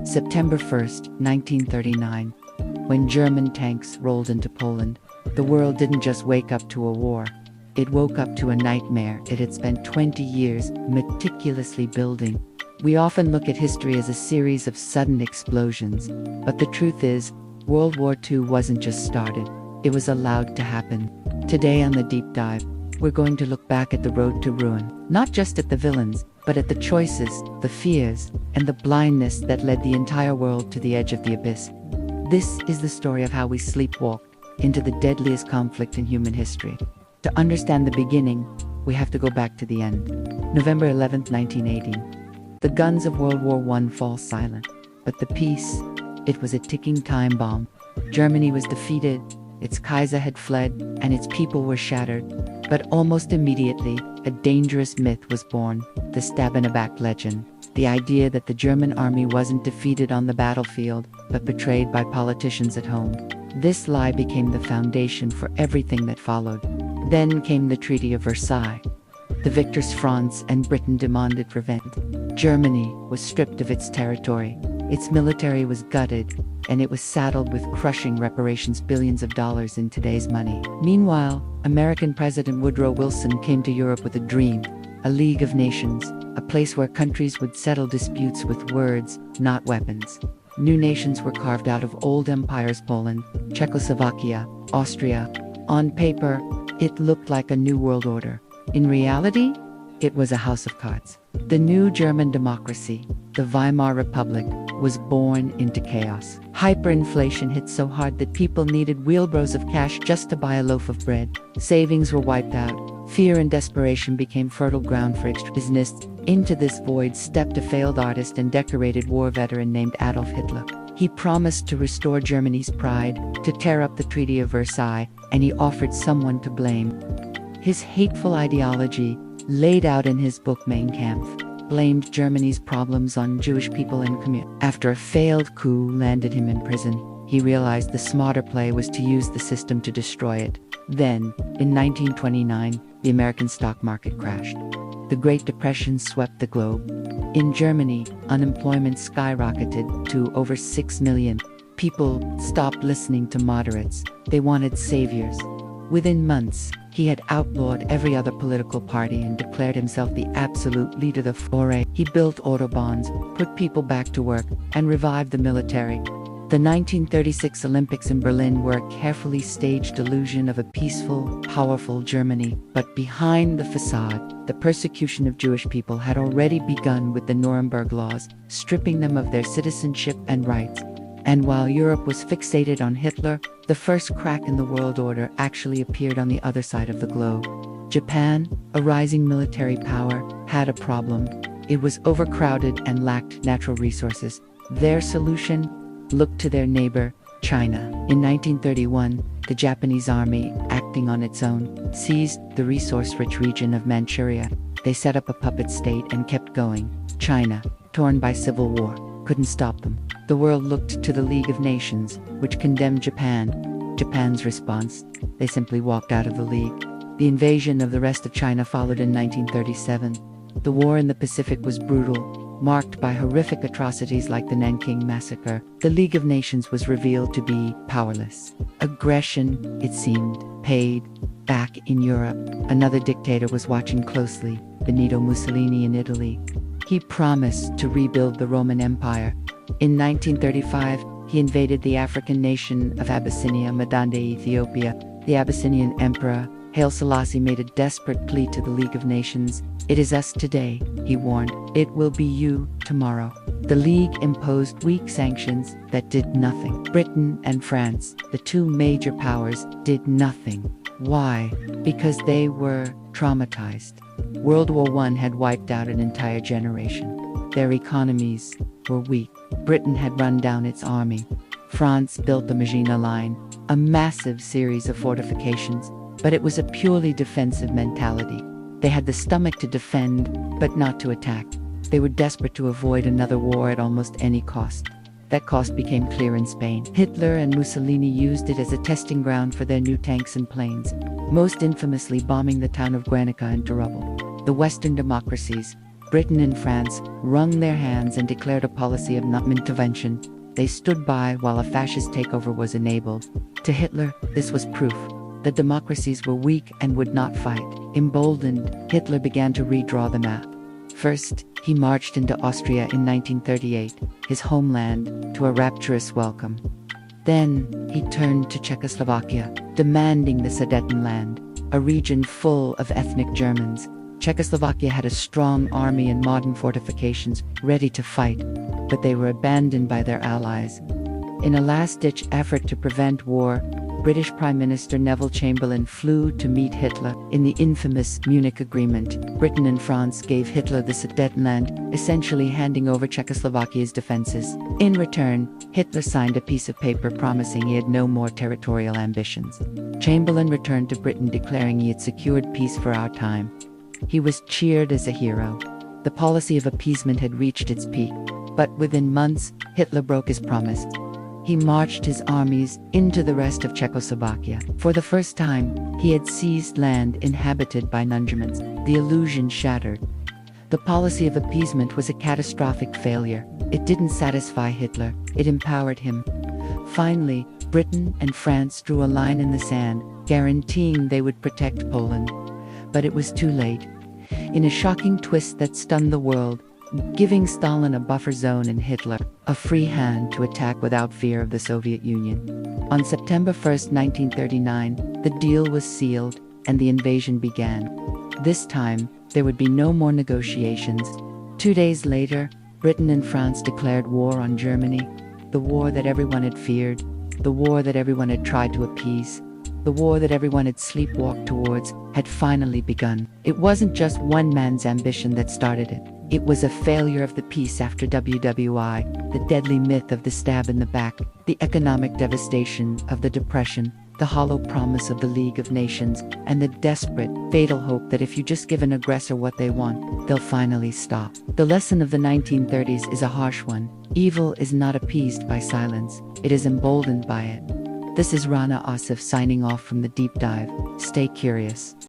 September 1st, 1939. When German tanks rolled into Poland, the world didn't just wake up to a war. It woke up to a nightmare it had spent 20 years meticulously building. We often look at history as a series of sudden explosions, but the truth is, World War II wasn't just started, it was allowed to happen. Today on The Deep Dive, we're going to look back at the road to ruin, not just at the villains, but at the choices, the fears, and the blindness that led the entire world to the edge of the abyss. This is the story of how we sleepwalked into the deadliest conflict in human history. To understand the beginning, we have to go back to the end. November 11th, 1918. The guns of World War I fall silent, but the peace, it was a ticking time bomb. Germany was defeated, its Kaiser had fled, and its people were shattered. But almost immediately, a dangerous myth was born, the stab-in-the-back legend. The idea that the German army wasn't defeated on the battlefield, but betrayed by politicians at home. This lie became the foundation for everything that followed. Then came the Treaty of Versailles. The victors France and Britain demanded revenge. Germany was stripped of its territory. Its military was gutted, and it was saddled with crushing reparations, billions of dollars in today's money. Meanwhile, American President Woodrow Wilson came to Europe with a dream, a League of Nations, a place where countries would settle disputes with words, not weapons. New nations were carved out of old empires: Poland, Czechoslovakia, Austria. On paper, it looked like a new world order. In reality, it was a house of cards. The new German democracy, the Weimar Republic, was born into chaos. Hyperinflation hit so hard that people needed wheelbarrows of cash just to buy a loaf of bread. Savings were wiped out. Fear and desperation became fertile ground for extremists. Into this void stepped a failed artist and decorated war veteran named Adolf Hitler. He promised to restore Germany's pride, to tear up the Treaty of Versailles, and he offered someone to blame. His hateful ideology, laid out in his book Mein Kampf, blamed Germany's problems on Jewish people and community. After a failed coup landed him in prison, he realized the smarter play was to use the system to destroy it. Then, in 1929, the American stock market crashed. The Great Depression swept the globe. In Germany, unemployment skyrocketed to over 6 million. People stopped listening to moderates. They wanted saviors. Within months, he had outlawed every other political party and declared himself the absolute leader of the foray. He built autobahns, put people back to work, and revived the military. The 1936 Olympics in Berlin were a carefully staged illusion of a peaceful, powerful Germany. But behind the facade, the persecution of Jewish people had already begun with the Nuremberg laws, stripping them of their citizenship and rights. And while Europe was fixated on Hitler, the first crack in the world order actually appeared on the other side of the globe. Japan, a rising military power, had a problem. It was overcrowded and lacked natural resources. Their solution? Looked to their neighbor, China. In 1931, the Japanese army, acting on its own, seized the resource-rich region of Manchuria. They set up a puppet state and kept going. China, torn by civil war, couldn't stop them. The world looked to the League of Nations, which condemned Japan. Japan's response? They simply walked out of the League. The invasion of the rest of China followed in 1937. The war in the Pacific was brutal, marked by horrific atrocities like the Nanking Massacre. The League of Nations was revealed to be powerless. Aggression, it seemed, paid back in Europe. Another dictator was watching closely, Benito Mussolini in Italy. He promised to rebuild the Roman Empire. In 1935, he invaded the African nation of Abyssinia, Madande, Ethiopia. The Abyssinian emperor, Haile Selassie, made a desperate plea to the League of Nations. "It is us today," he warned. "It will be you tomorrow." The League imposed weak sanctions that did nothing. Britain and France, the two major powers, did nothing. Why? Because they were traumatized. World War I had wiped out an entire generation. Their economies were weak. Britain had run down its army. France built the Maginot Line, a massive series of fortifications, but it was a purely defensive mentality. They had the stomach to defend, but not to attack. They were desperate to avoid another war at almost any cost. That cost became clear in Spain. Hitler and Mussolini used it as a testing ground for their new tanks and planes, most infamously bombing the town of Guernica into rubble. The Western democracies, Britain and France wrung their hands and declared a policy of non-intervention. They stood by while a fascist takeover was enabled. To Hitler, this was proof that democracies were weak and would not fight. Emboldened, Hitler began to redraw the map. First, he marched into Austria in 1938, his homeland, to a rapturous welcome. Then, he turned to Czechoslovakia, demanding the Sudetenland, a region full of ethnic Germans. Czechoslovakia had a strong army and modern fortifications ready to fight, but they were abandoned by their allies. In a last-ditch effort to prevent war, British Prime Minister Neville Chamberlain flew to meet Hitler. In the infamous Munich Agreement, Britain and France gave Hitler the Sudetenland, essentially handing over Czechoslovakia's defenses. In return, Hitler signed a piece of paper promising he had no more territorial ambitions. Chamberlain returned to Britain declaring he had secured peace for our time. He was cheered as a hero. The policy of appeasement had reached its peak, but within months, Hitler broke his promise. He marched his armies into the rest of Czechoslovakia. For the first time, he had seized land inhabited by non-Germans. The illusion shattered. The policy of appeasement was a catastrophic failure. It didn't satisfy Hitler, it empowered him. Finally, Britain and France drew a line in the sand, guaranteeing they would protect Poland. But it was too late. In a shocking twist that stunned the world, giving Stalin a buffer zone and Hitler a free hand to attack without fear of the Soviet Union. On September 1, 1939, the deal was sealed and the invasion began. This time, there would be no more negotiations. 2 days later, Britain and France declared war on Germany, the war that everyone had feared, the war that everyone had tried to appease. The war that everyone had sleepwalked towards had finally begun. It wasn't just one man's ambition that started it. It was a failure of the peace after WWI, the deadly myth of the stab in the back, the economic devastation of the Depression, the hollow promise of the League of Nations, and the desperate, fatal hope that if you just give an aggressor what they want, they'll finally stop. The lesson of the 1930s is a harsh one. Evil is not appeased by silence, it is emboldened by it. This is Rana Asif signing off from the Deep Dive. Stay curious.